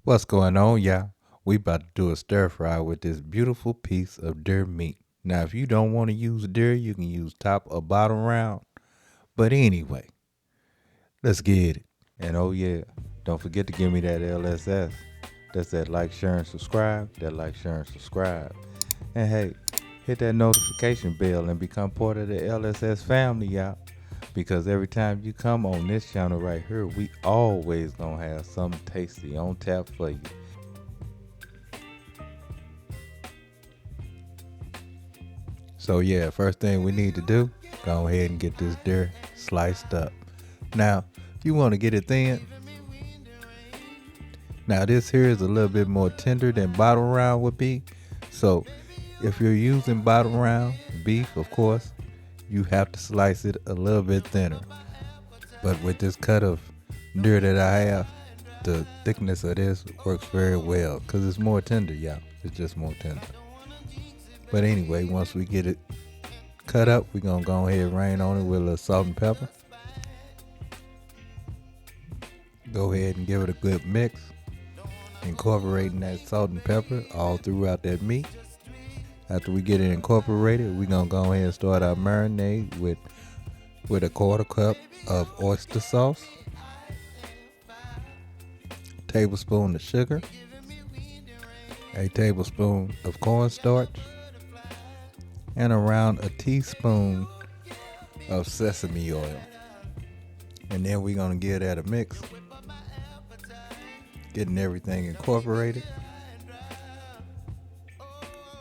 What's going on, y'all? We about to do a stir fry with this beautiful piece of deer meat. Now, if you don't want to use deer, you can use top or bottom round. But anyway, let's get it. And oh yeah, don't forget to give me that LSS. That's that like, share, and subscribe. That like, share, and subscribe. And hey, hit that notification bell and become part of the LSS family, y'all. Because every time you come on this channel right here, we always gonna have something tasty on tap for you. So yeah, first thing we need to do, go ahead and get this deer sliced up. Now, if you want to get it thin, now this here is a little bit more tender than bottom round would be. So if you're using bottom round beef, of course, you have to slice it a little bit thinner. But with this cut of deer that I have, the thickness of this works very well because it's more tender, y'all. It's just more tender. But anyway, once we get it cut up, we're gonna go ahead and rain on it with a little salt and pepper. Go ahead and give it a good mix, incorporating that salt and pepper all throughout that meat. After we get it incorporated, we're gonna go ahead and start our marinade with a quarter cup of oyster sauce, a tablespoon of sugar, a tablespoon of cornstarch, and around a teaspoon of sesame oil. And then we're gonna give that a mix, getting everything incorporated.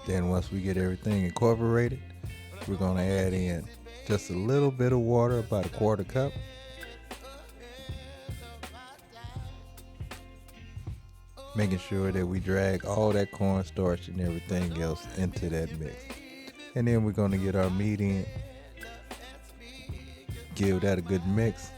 Then once we get everything incorporated, we're gonna add in just a little bit of water, about a quarter cup. Making sure that we drag all that cornstarch and everything else into that mix. And then we're gonna get our meat in, give that a good mix.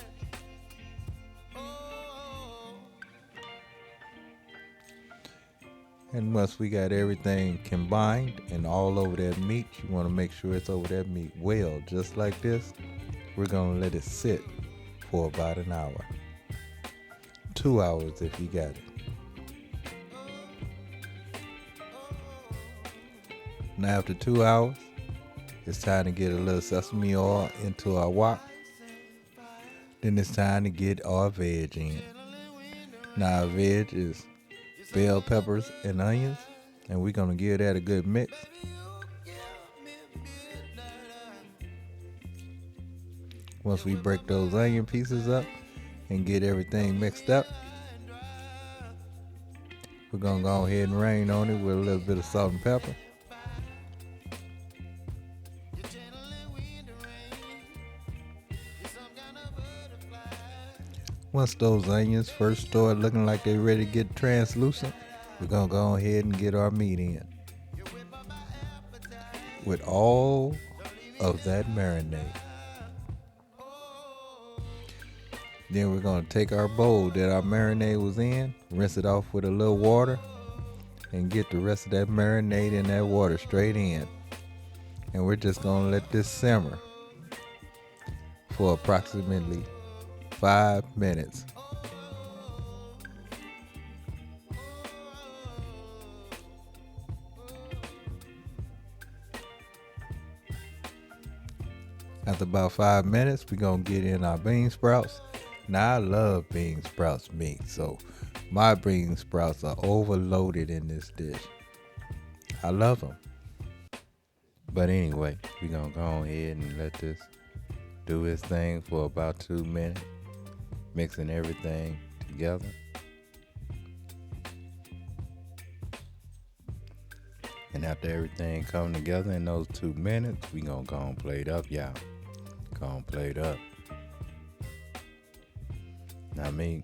And once we got everything combined and all over that meat, you want to make sure it's over that meat well, just like this. We're gonna let it sit for about an hour, 2 hours if you got it. Now after 2 hours, it's time to get a little sesame oil into our wok. Then it's time to get our veg in. Now our veg is bell peppers and onions, and we're gonna give that a good mix. Once we break those onion pieces up and get everything mixed up, we're gonna go ahead and rain on it with a little bit of salt and pepper. Once those onions first start looking like they're ready to get translucent, we're gonna go ahead and get our meat in with all of that marinade. Then we're gonna take our bowl that our marinade was in, rinse it off with a little water, and get the rest of that marinade in that water straight in. And we're just gonna let this simmer for approximately 5 minutes. After about 5 minutes, we're gonna get in our bean sprouts. Now I love bean sprouts meat, so my bean sprouts are overloaded in this dish. I love them. But anyway, we're gonna go ahead and let this do its thing for about 2 minutes, mixing everything together. And after everything come together in those 2 minutes, we gonna go and plate up, y'all. Go and plate up. Now me,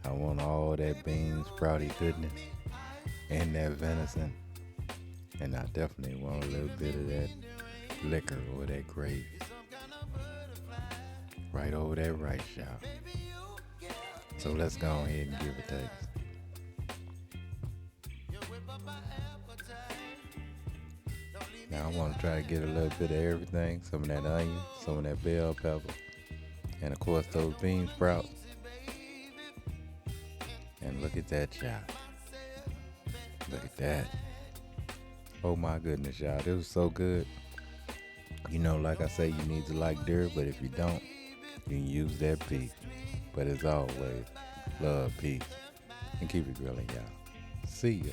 I want all that bean sprouty goodness and that venison. And I definitely want a little bit of that liquor or that gravy. Right over that rice, y'all. So let's go ahead and give it a taste. Now I want to try to get a little bit of everything. Some of that onion, some of that bell pepper, and of course those bean sprouts. Man, look at that, y'all. Look at that. Oh my goodness, y'all. This was so good. You know, like I say, you need to like deer, but if you don't, you can use that beef. But as always, love, peace, and keep it grilling, y'all. See ya.